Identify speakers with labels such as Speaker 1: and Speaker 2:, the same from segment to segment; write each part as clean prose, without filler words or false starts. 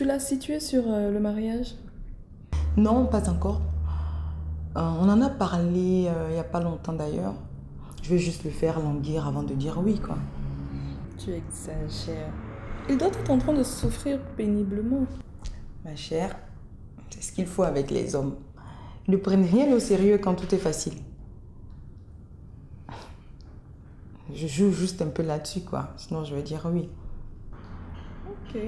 Speaker 1: Tu l'as situé sur le mariage?
Speaker 2: Non, pas encore. On en a parlé il n'y a pas longtemps d'ailleurs. Je vais juste le faire languir avant de dire oui, quoi.
Speaker 1: Tu exagères. Il doit être en train de souffrir péniblement.
Speaker 2: Ma chère, c'est ce qu'il faut avec les hommes. Ils ne prennent rien au sérieux quand tout est facile. Je joue juste un peu là-dessus, quoi. Sinon, je vais dire oui.
Speaker 1: Ok.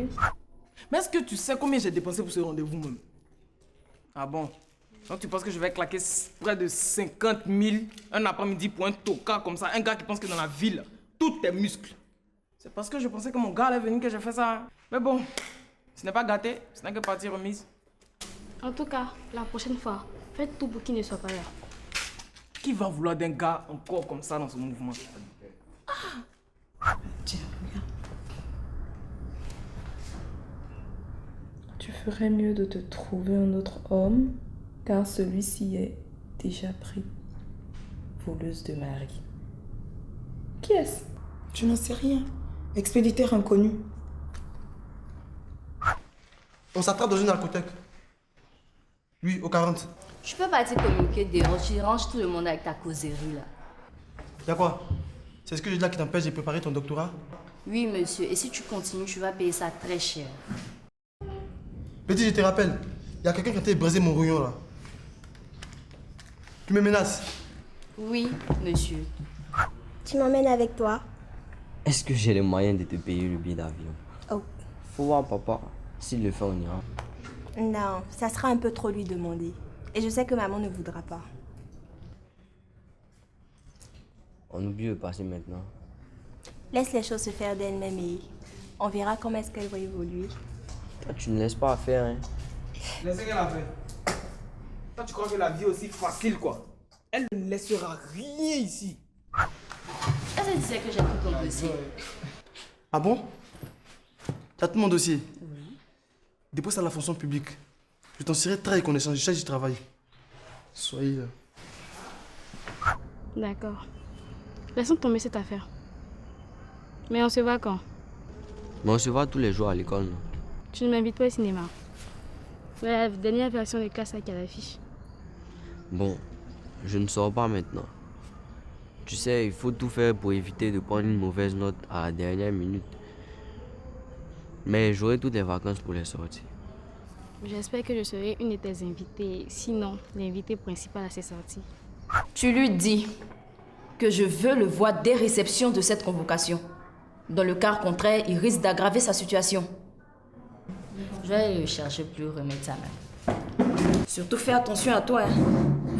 Speaker 3: Mais est-ce que tu sais combien j'ai dépensé pour ce rendez-vous même? Ah bon? Donc tu penses que je vais claquer près de 50 000 un après-midi pour un tocard comme ça? Un gars qui pense que dans la ville, tout est muscle. C'est parce que je pensais que mon gars allait venir que j'ai fait ça. Hein. Mais bon, ce n'est pas gâté, ce n'est que partie remise.
Speaker 4: En tout cas, la prochaine fois, faites tout pour qu'il ne soit pas là.
Speaker 3: Qui va vouloir d'un gars encore comme ça dans ce mouvement?
Speaker 2: Tiens, regarde.
Speaker 1: Tu ferais mieux de te trouver un autre homme, car celui-ci est déjà pris. Voleuse de mari. Qui est-ce?
Speaker 2: Tu n'en sais rien. Expéditeur inconnu.
Speaker 5: On s'attrape dans une narcothèque. Oui, au 40.
Speaker 6: Je peux pas te communiquer dehors, tu ranges tout le monde avec ta causerie là.
Speaker 5: Y'a quoi? C'est ce que je dis là qui t'empêche de préparer ton doctorat?
Speaker 6: Oui monsieur, et si tu continues, tu vas payer ça très cher.
Speaker 5: Petit, je te rappelle, il y a quelqu'un qui a été brisé mon rouillon là. Tu me menaces?
Speaker 6: Oui monsieur.
Speaker 7: Tu m'emmènes avec toi?
Speaker 8: Est-ce que j'ai les moyens de te payer le billet d'avion?
Speaker 7: Oh.
Speaker 8: Faut voir papa. S'il le fait, on ira.
Speaker 7: Non, ça sera un peu trop lui demander. Et je sais que maman ne voudra pas.
Speaker 8: On oublie le passé maintenant.
Speaker 7: Laisse les choses se faire d'elles-mêmes et on verra comment est-ce qu'elles vont évoluer.
Speaker 8: Toi, tu ne laisses pas faire, hein.
Speaker 3: Laissez qu'elle a fait. Toi, tu crois que la vie est aussi facile, quoi? Elle ne laissera rien ici.
Speaker 6: Est-ce que tu disais que j'ai pris ton dossier?
Speaker 5: Ah bon? T'as tout mon dossier? Oui. Dépose ça à la fonction publique. Je t'en serai très reconnaissant, je sais que j'y travaille. Soyez...
Speaker 4: D'accord. Laissons tomber cette affaire. Mais on se voit quand?
Speaker 8: Mais on se voit tous les jours à l'école, non?
Speaker 4: Tu ne m'invites pas au cinéma. La dernière version de classe qui a l'affiche.
Speaker 8: Bon, je ne sors pas maintenant. Tu sais, il faut tout faire pour éviter de prendre une mauvaise note à la dernière minute. Mais j'aurai toutes les vacances pour les sorties.
Speaker 4: J'espère que je serai une de tes invitées, sinon l'invitée principale à ces sorties.
Speaker 6: Tu lui dis que je veux le voir dès réception de cette convocation. Dans le cas contraire, il risque d'aggraver sa situation. Je vais aller le chercher plus remettre sa main. Surtout fais attention à toi, hein.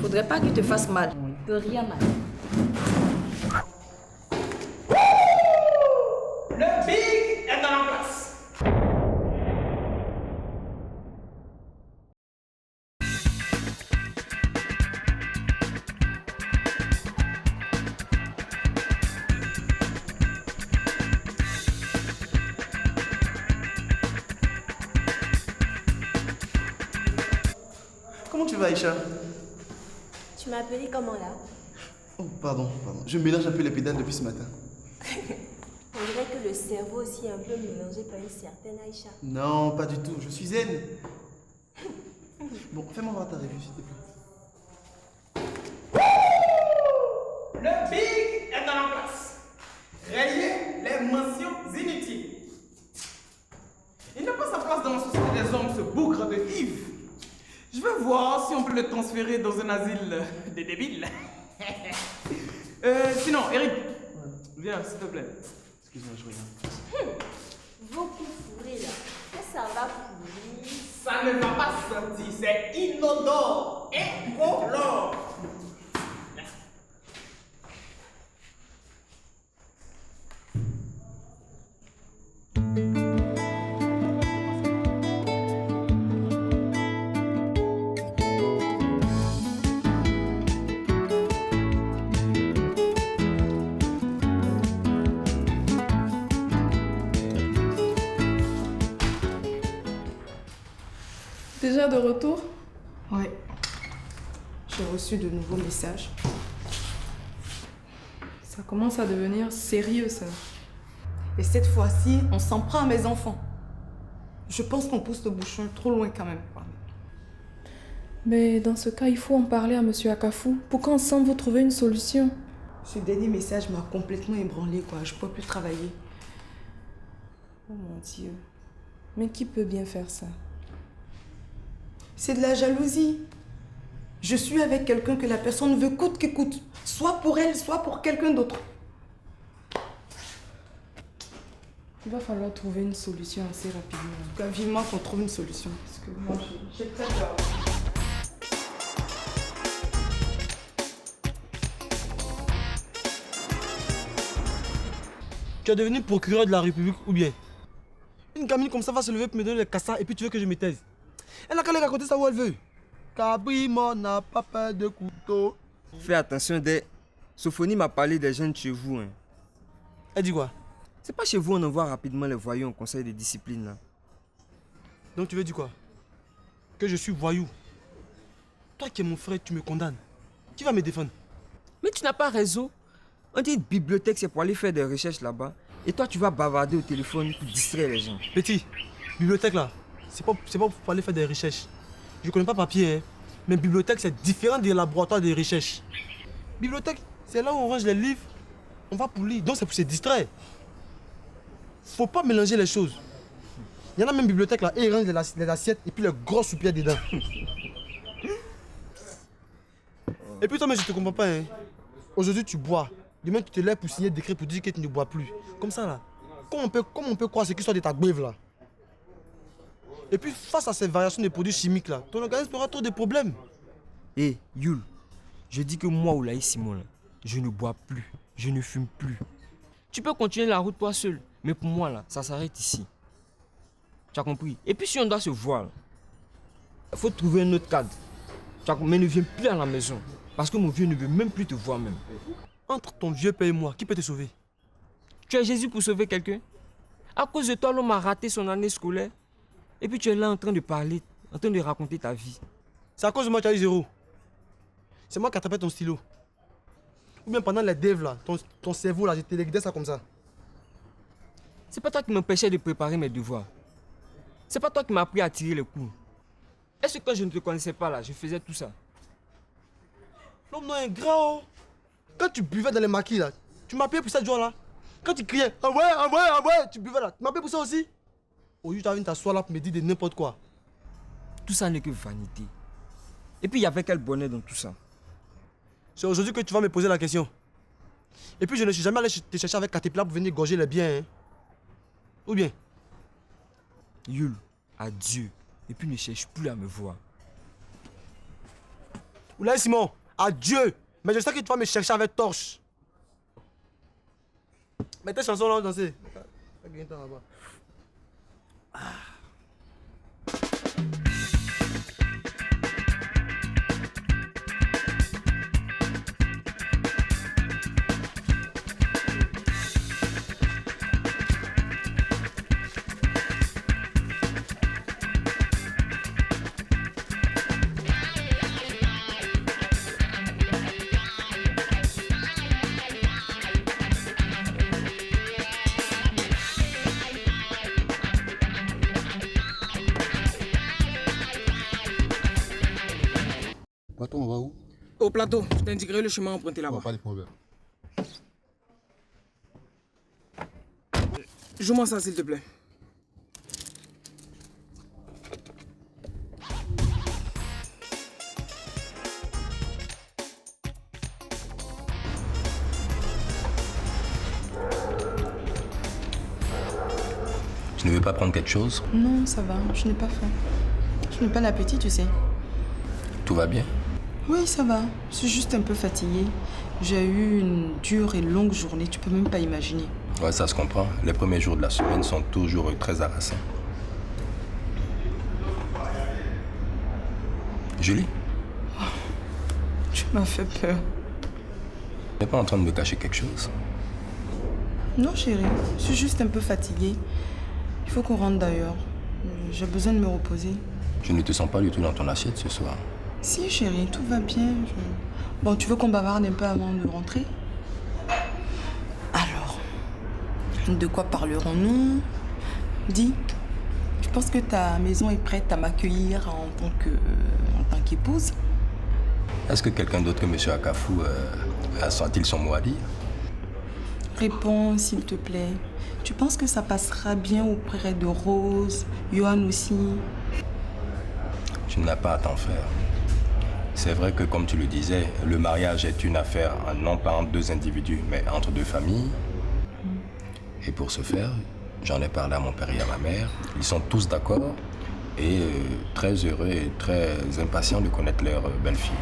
Speaker 6: Faudrait pas qu'il te fasse mal. Il peut rien mal.
Speaker 3: Le big est dans la place.
Speaker 5: Comment tu vas, Aïcha?
Speaker 7: Tu m'as appelé comment là?
Speaker 5: Oh, pardon. Je mélange un peu les pédales depuis ce matin.
Speaker 7: On dirait que le cerveau aussi est un peu mélangé par une certaine Aïcha.
Speaker 5: Non, pas du tout, je suis zen. Bon, fais-moi voir ta revue, s'il te plaît.
Speaker 3: Le big est dans la place. Rayez les mentions inutiles. Il n'a pas sa place dans la société des hommes, ce bougre de Yves. Je vais voir si on peut le transférer dans un asile des débiles. Sinon, Eric, viens, s'il te plaît.
Speaker 5: Excuse-moi, je regarde.
Speaker 7: Beaucoup fourré là. Ça va pourrir.
Speaker 3: Ça ne va pas sentir, c'est inodore, incolore.
Speaker 1: Déjà de retour?
Speaker 2: Ouais. J'ai reçu de nouveaux messages.
Speaker 1: Ça commence à devenir sérieux, ça.
Speaker 2: Et cette fois-ci, on s'en prend à mes enfants. Je pense qu'on pousse le bouchon trop loin quand même.
Speaker 1: Mais dans ce cas, il faut en parler à Monsieur Akafou pour qu'ensemble vous trouviez une solution.
Speaker 2: Ce dernier message m'a complètement ébranlé, quoi. Je ne peux plus travailler.
Speaker 1: Oh mon Dieu. Mais qui peut bien faire ça?
Speaker 2: C'est de la jalousie. Je suis avec quelqu'un que la personne veut coûte que coûte. Soit pour elle, soit pour quelqu'un d'autre.
Speaker 1: Il va falloir trouver une solution assez rapidement.
Speaker 2: En tout cas, vivement qu'on trouve une solution. Parce que moi, j'ai très peur.
Speaker 5: Tu es devenu procureur de la République ou bien? Une gamine comme ça va se lever pour me donner le cassard et puis tu veux que je me taise. Elle n'a qu'à aller raconter ça où elle veut. Cabrimo n'a pas peur de couteau.
Speaker 9: Fais attention, Sophonie m'a parlé des jeunes chez vous. Hein.
Speaker 5: Elle dit quoi?
Speaker 9: C'est pas chez vous on envoie rapidement les voyous au conseil de discipline là.
Speaker 5: Donc tu veux dire quoi? Que je suis voyou? Toi qui es mon frère, tu me condamnes. Qui va me défendre?
Speaker 9: Mais tu n'as pas raison. On dit bibliothèque, c'est pour aller faire des recherches là-bas. Et toi, tu vas bavarder au téléphone pour distraire les gens.
Speaker 5: Petit, bibliothèque là, c'est pas pour aller faire des recherches. Je connais pas papier, hein. Mais bibliothèque, c'est différent des laboratoires de recherche. Bibliothèque, c'est là où on range les livres, on va pour lire. Donc c'est pour se distraire. Faut pas mélanger les choses. Il y en a même bibliothèque là, et ils rangent les assiettes et puis les gros soupiers dedans. Et puis toi, mais je te comprends pas, hein. Aujourd'hui, tu bois. Demain, tu te lèves pour signer décret pour dire que tu ne bois plus. Comme ça, là. Comment on peut croire ce qui sort de ta grève, là? Et puis, face à ces variations de produits chimiques, là, ton organisme aura trop de problèmes.
Speaker 9: Hé, Yul, je dis que moi, Oulaï Simon, là, je ne bois plus, je ne fume plus. Tu peux continuer la route toi seul, mais pour moi, là, ça s'arrête ici. Tu as compris? Et puis, si on doit se voir, il faut trouver un autre cadre. Mais ne viens plus à la maison, parce que mon vieux ne veut même plus te voir même.
Speaker 5: Entre ton vieux père et moi, qui peut te sauver?
Speaker 9: Tu es Jésus pour sauver quelqu'un? À cause de toi, l'homme a raté son année scolaire. Et puis tu es là en train de parler, en train de raconter ta vie.
Speaker 5: C'est à cause de moi que tu as eu 0. C'est moi qui ai attrapé ton stylo. Ou bien pendant les devs là, ton cerveau là, j'ai téléguidé ça comme ça.
Speaker 9: C'est pas toi qui m'empêchais de préparer mes devoirs. C'est pas toi qui m'as appris à tirer les coups. Est-ce que quand je ne te connaissais pas là, je faisais tout ça?
Speaker 5: L'homme non ingrat oh. Quand tu buvais dans les maquis là, tu m'appelais pour ça jour là. Quand tu criais, ah ouais, tu buvais là, tu m'appelais pour ça aussi. Aujourd'hui, tu as venu t'asseoir là pour me dire de n'importe quoi.
Speaker 9: Tout ça n'est que vanité. Et puis il y avait quel bonheur dans tout ça?
Speaker 5: C'est aujourd'hui que tu vas me poser la question. Et puis je ne suis jamais allé te chercher avec Caterpillar pour venir gorger les biens. Hein. Ou bien?
Speaker 9: Yul, adieu. Et puis ne cherche plus à me voir.
Speaker 5: Oulaï Simon, adieu. Mais je sais que tu vas me chercher avec torche. Mets tes chansons là, on va danser.
Speaker 10: Plateau, on va où?
Speaker 3: Au plateau, je t'indiquerai le chemin emprunté là-bas.
Speaker 10: Pas de problème.
Speaker 3: Joue-moi ça s'il te plaît.
Speaker 10: Tu ne veux pas prendre quelque chose?
Speaker 2: Non, ça va, je n'ai pas faim. Je n'ai pas l'appétit, tu sais.
Speaker 10: Tout va bien?
Speaker 2: Oui, ça va. Je suis juste un peu fatiguée. J'ai eu une dure et longue journée, tu peux même pas imaginer.
Speaker 10: Ouais, ça se comprend. Les premiers jours de la semaine sont toujours très harassants. Julie?
Speaker 2: Oh, tu m'as fait peur.
Speaker 10: Tu n'es pas en train de me cacher quelque chose?
Speaker 2: Non, chérie. Je suis juste un peu fatiguée. Il faut qu'on rentre d'ailleurs. J'ai besoin de me reposer.
Speaker 10: Je ne te sens pas du tout dans ton assiette ce soir.
Speaker 2: Si, chérie, tout va bien. Bon, tu veux qu'on bavarde un peu avant de rentrer? Alors, de quoi parlerons-nous? Dis. penses que ta maison est prête à m'accueillir en tant qu'épouse?
Speaker 10: Est-ce que quelqu'un d'autre que M. Akafou a senti son mot à dire?
Speaker 2: Réponds, s'il te plaît. Tu penses que ça passera bien auprès de Rose, Johan aussi?
Speaker 10: Tu n'as pas à t'en faire. C'est vrai que, comme tu le disais, le mariage est une affaire non pas entre deux individus, mais entre deux familles. Et pour ce faire, j'en ai parlé à mon père et à ma mère. Ils sont tous d'accord et très heureux et très impatients de connaître leur belle-fille.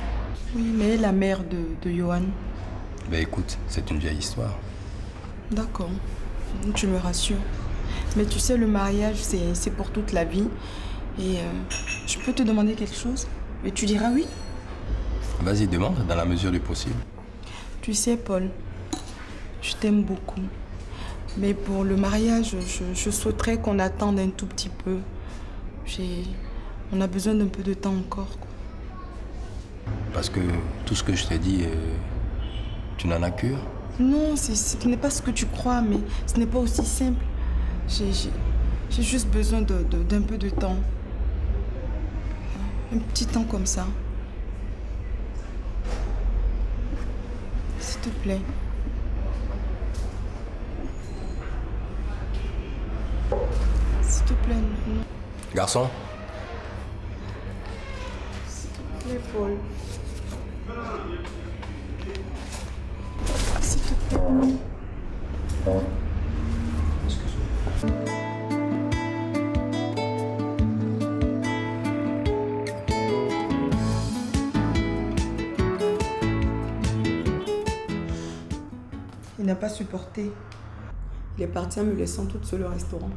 Speaker 2: Oui, mais la mère de Johan?
Speaker 10: Ben écoute, c'est une vieille histoire.
Speaker 2: D'accord, tu me rassures. Mais tu sais, le mariage, c'est pour toute la vie. Et je peux te demander quelque chose? Et tu diras oui?
Speaker 10: Vas-y, demande, dans la mesure du possible.
Speaker 2: Tu sais, Paul, je t'aime beaucoup. Mais pour le mariage, je souhaiterais qu'on attende un tout petit peu. On a besoin d'un peu de temps encore, quoi.
Speaker 10: Parce que tout ce que je t'ai dit, tu n'en as cure?
Speaker 2: Non, ce n'est pas ce que tu crois, mais ce n'est pas aussi simple. J'ai juste besoin d'un peu de temps. Un petit temps comme ça. S'il te plaît. S'il te plaît, non.
Speaker 10: Garçon?
Speaker 2: S'il te plaît, Paul. S'il te plaît. Il n'a pas supporté. Il est parti en me laissant toute seule au restaurant.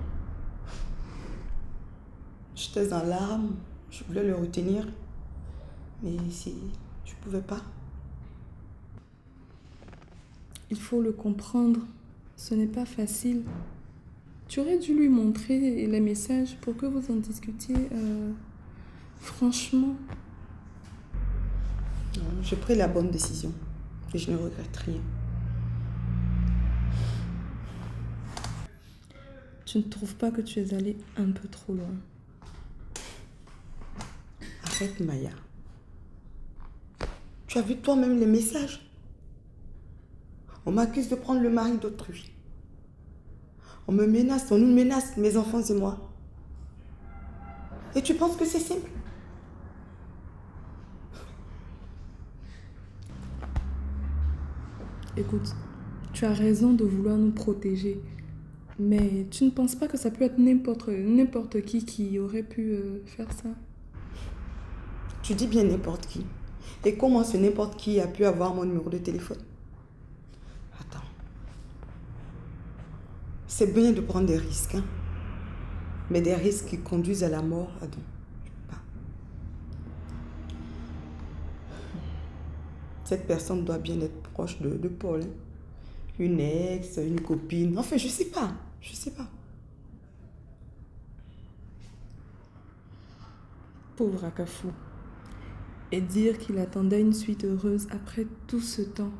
Speaker 2: J'étais en larmes. Je voulais le retenir. Mais je ne pouvais pas.
Speaker 1: Il faut le comprendre. Ce n'est pas facile. Tu aurais dû lui montrer les messages pour que vous en discutiez franchement.
Speaker 2: Non, j'ai pris la bonne décision. Et je ne regrette rien.
Speaker 1: Tu ne trouves pas que tu es allé un peu trop loin?
Speaker 2: Arrête, Maya. Tu as vu toi-même les messages? On m'accuse de prendre le mari d'autrui. On me menace, on nous menace, mes enfants et moi. Et tu penses que c'est simple?
Speaker 1: Écoute, tu as raison de vouloir nous protéger. Mais tu ne penses pas que ça peut être n'importe qui aurait pu faire ça?
Speaker 2: Tu dis bien n'importe qui. Et comment ce n'importe qui a pu avoir mon numéro de téléphone? Attends. C'est bien de prendre des risques, hein? Mais des risques qui conduisent à la mort, attends. Pas. Cette personne doit bien être proche de Paul. Hein? Une ex, une copine. Enfin, je sais pas. Je sais pas.
Speaker 1: Pauvre Akafou. Et dire qu'il attendait une suite heureuse après tout ce temps.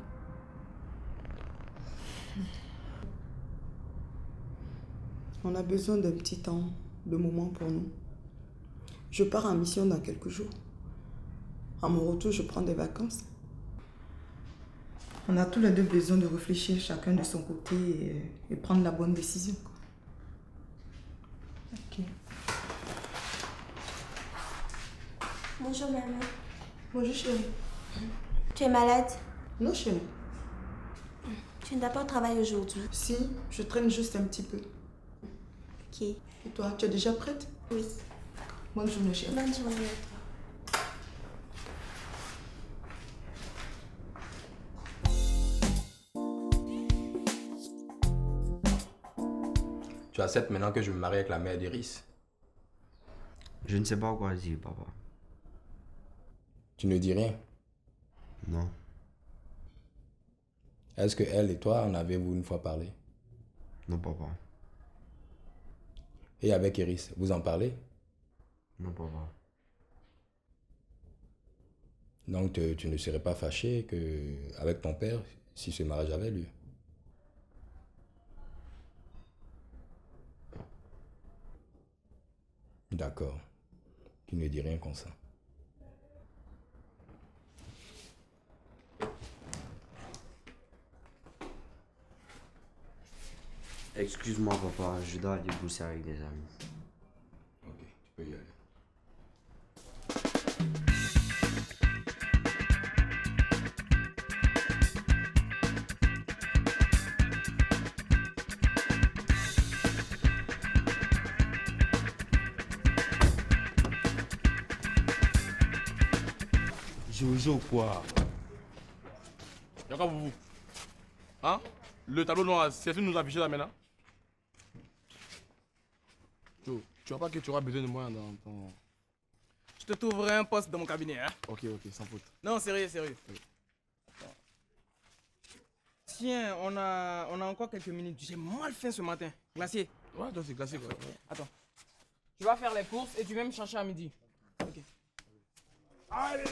Speaker 2: On a besoin d'un petit temps, de moments pour nous. Je pars en mission dans quelques jours. À mon retour, je prends des vacances. On a tous les deux besoin de réfléchir chacun de son côté et prendre la bonne décision. Ok.
Speaker 7: Bonjour maman.
Speaker 2: Bonjour chérie.
Speaker 7: Tu es malade?
Speaker 2: Non chérie.
Speaker 7: Tu ne dois pas au travail aujourd'hui.
Speaker 2: Si, je traîne juste un petit peu.
Speaker 7: Ok.
Speaker 2: Et toi, tu es déjà prête?
Speaker 7: Oui.
Speaker 2: Bonne journée chérie.
Speaker 7: Bonne journée à toi.
Speaker 10: Tu acceptes maintenant que je me marie avec la mère d'Iris?
Speaker 8: Je ne sais pas quoi dire, papa.
Speaker 10: Tu ne dis rien?
Speaker 8: Non.
Speaker 10: Est-ce que elle et toi en avez-vous une fois parlé?
Speaker 8: Non, papa.
Speaker 10: Et avec Iris, vous en parlez?
Speaker 8: Non, papa.
Speaker 10: Donc tu ne serais pas fâché avec ton père si ce mariage avait lieu? D'accord. Tu ne dis rien comme ça.
Speaker 8: Excuse-moi, papa, je dois aller bosser avec des amis.
Speaker 10: Ok, tu peux y aller.
Speaker 5: Jojo quoi?
Speaker 11: Y'a quoi pour vous? Hein? Le tableau noir, c'est fini de nous afficher là maintenant? Joe, tu vois pas que tu auras besoin de moi dans ton...
Speaker 3: Je te trouverai un poste dans mon cabinet, hein?
Speaker 11: Ok, sans faute.
Speaker 3: Non, sérieux, sérieux.
Speaker 11: Oui.
Speaker 3: Tiens, on a encore quelques minutes. J'ai mal faim ce matin. Glacier.
Speaker 11: Ouais, toi c'est classique. Ouais.
Speaker 3: Attends. Tu vas faire les courses et tu viens me chercher à midi. Ok. Allez!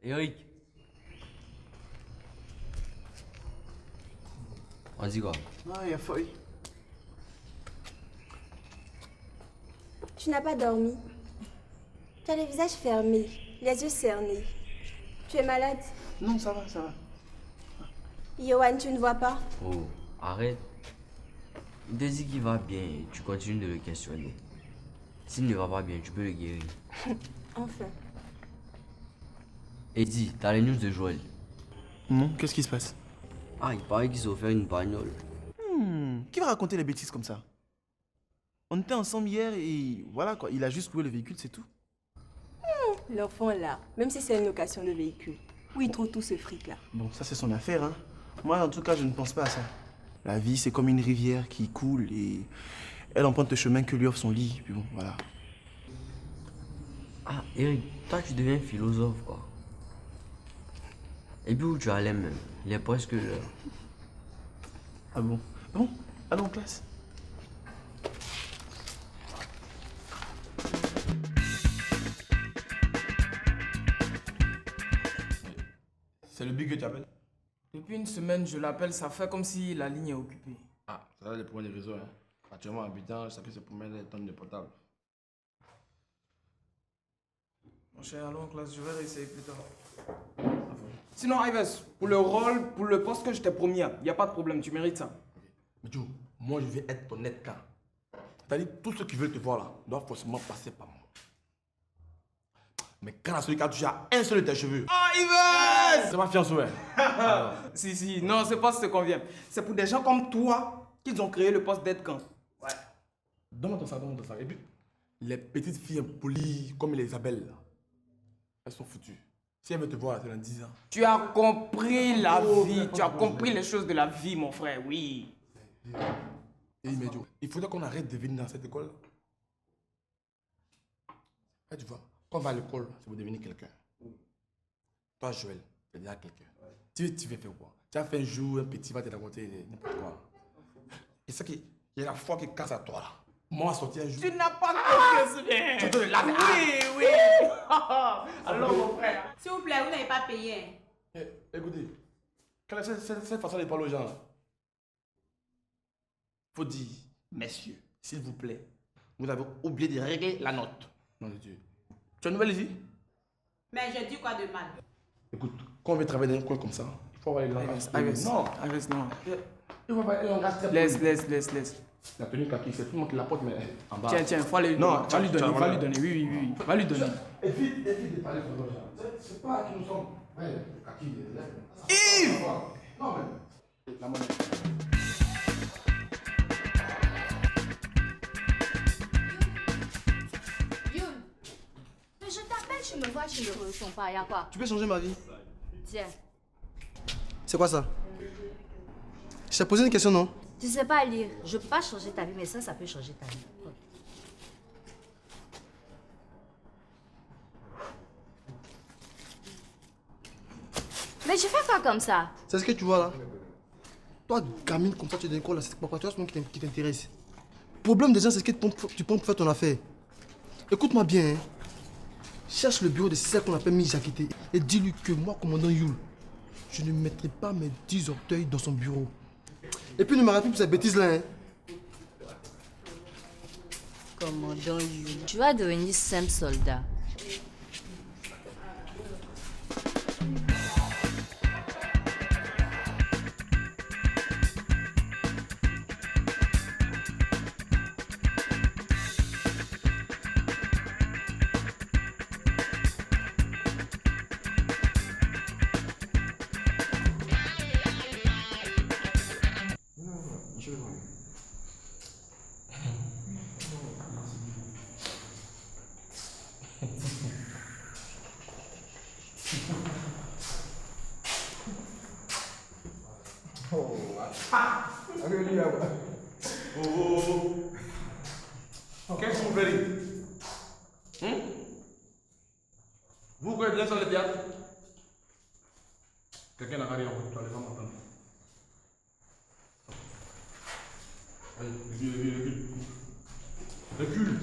Speaker 8: Eric. On dit quoi?
Speaker 5: Ah, il y a feuille.
Speaker 7: Tu n'as pas dormi. Tu as le visage fermé, les yeux cernés. Tu es malade?
Speaker 5: Non, ça va, ça va.
Speaker 7: Yohan, tu ne vois pas?
Speaker 8: Oh, arrête. Il te dit qu'il va bien et tu continues de le questionner. S'il ne va pas bien, tu peux le guérir.
Speaker 7: Enfin.
Speaker 8: Eddie, t'as les news de Joël?
Speaker 5: Non, qu'est-ce qui se passe?
Speaker 8: Ah, il paraît qu'ils ont offert une bagnole.
Speaker 5: Qui va raconter les bêtises comme ça? On était ensemble hier et voilà quoi, il a juste loué le véhicule, c'est tout.
Speaker 7: L'enfant là, même si c'est une location de véhicule, où il trouve tout ce fric là?
Speaker 5: Bon, ça c'est son affaire, hein. Moi en tout cas, je ne pense pas à ça. La vie c'est comme une rivière qui coule et elle emprunte le chemin que lui offre son lit, puis bon, voilà.
Speaker 8: Ah, Eric, toi tu deviens philosophe quoi. Et puis où tu allais même? Il est presque l'heure.
Speaker 5: Ah bon? Bon, allons en classe.
Speaker 11: C'est le big que tu appelles?
Speaker 3: Depuis une semaine, je l'appelle, ça fait comme si la ligne est occupée.
Speaker 11: Ah, ça a les problèmes de réseau, hein. Actuellement, en habitant, chacun se promène des tonnes de portable.
Speaker 3: Mon cher, allons en classe, je vais réessayer plus tard. Sinon, Ives, pour le rôle, pour le poste que je t'ai promis, il n'y a pas de problème, tu mérites ça.
Speaker 11: Mais Joe, moi je vais être ton net quand. C'est-à-dire, tous ceux qui veulent te voir là, doivent forcément passer par moi. Mais quand celui qui a touché à un seul de tes cheveux.
Speaker 3: Ah, Ives!
Speaker 11: C'est ma fiancée, ouais.
Speaker 3: Si, non, c'est pas ce qu'on vient. C'est pour des gens comme toi qu'ils ont créé le poste d'aide camp.
Speaker 11: Ouais. Donne-moi ton sac. Et puis, les petites filles impolies comme les Isabelle, là, elles sont foutues. Si elles veulent te voir, c'est dans 10 ans.
Speaker 3: Tu as compris la vie, tu as compris les choses de la vie, mon frère, oui.
Speaker 11: Et mais Joe, il faudrait qu'on arrête de venir dans cette école. Et tu vois, quand on va à l'école, c'est pour devenir quelqu'un. Toi, Joël, tu es déjà quelqu'un. Tu veux faire quoi? Tu as fait un jour, un petit va te raconter n'importe quoi. Et ça qui, il y a la foi qui casse à toi là. Moi, sorti un jour.
Speaker 3: Tu n'as pas compris, bien.
Speaker 11: Tu te le laves.
Speaker 3: Oui. Alors, mon frère.
Speaker 12: S'il vous plaît, vous n'avez pas payé.
Speaker 11: Écoutez, quelle est cette façon de parler aux gens là? Faut dire, messieurs, s'il vous plaît, vous avez oublié de régler la note. Non, Dieu. Tu as une nouvelle ici?
Speaker 12: Mais je dis quoi de mal?
Speaker 11: Écoute, quand on veut travailler dans un coin comme ça, il faut avoir les langages.
Speaker 3: Non.
Speaker 11: Il faut avoir les langages très
Speaker 3: Laisse.
Speaker 11: La tenue kaki, c'est tout le monde qui la porte, mais en bas.
Speaker 3: Tiens, faut aller.
Speaker 11: Non,
Speaker 3: va lui donner. Oui. Va lui donner.
Speaker 11: Évite de parler sur l'autre. C'est pas qui nous sommes. Ouais, kaki.
Speaker 3: Yves!
Speaker 11: Non, mais. La monnaie.
Speaker 6: Youn, je t'appelle, tu me vois, tu ne me réponds pas, y'a quoi?
Speaker 5: Tu peux changer ma vie?
Speaker 6: Tiens.
Speaker 5: C'est quoi ça? Je t'ai posé une question, non?
Speaker 6: Tu sais pas lire. Je peux pas changer ta vie, mais ça peut changer ta vie. Mais tu fais quoi comme ça?
Speaker 5: C'est ce que tu vois là? Toi, gamine comme ça, tu es dans l'école là, c'est pourquoi tu vois ce monde qui t'intéresse. Le problème des gens, c'est ce que tu prends pour faire ton affaire. Écoute-moi bien, hein. Cherche le bureau de celle qu'on appelle Miss Jakité et dis-lui que moi, commandant Yul, je ne mettrai pas mes 10 orteils dans son bureau. Et puis ne m'arrête plus pour ces bêtises-là. Hein.
Speaker 6: Commandant Yu, tu vas devenir simple soldat.
Speaker 11: Qu'est-ce que vous faites? Vous croyez bien sur le théâtre? Quelqu'un n'a rien en toi, les gens m'entendent. Allez, recule. Recule.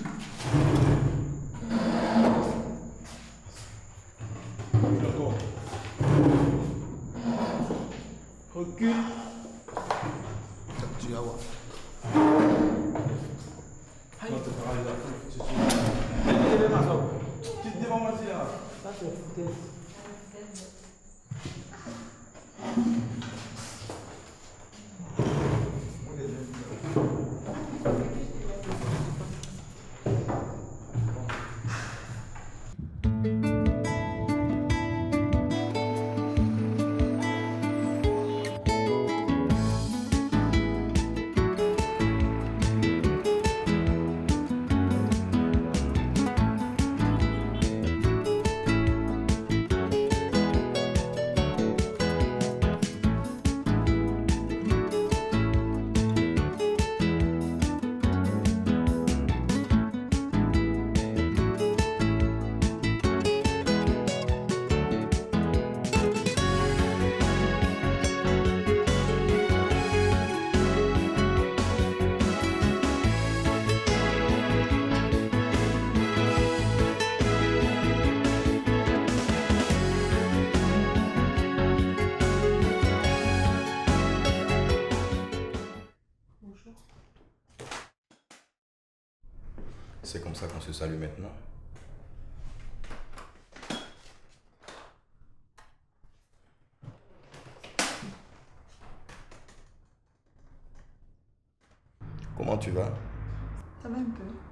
Speaker 11: Recule encore. Recule.
Speaker 5: Tu vas voir.
Speaker 11: Non, c'est pas grave, c'est sûr. Mais ma soeur. Tu te devant moi, c'est là. Ça, c'est foutaise.
Speaker 10: C'est comme ça qu'on se salue maintenant. Comment tu vas?
Speaker 13: Ça va un peu.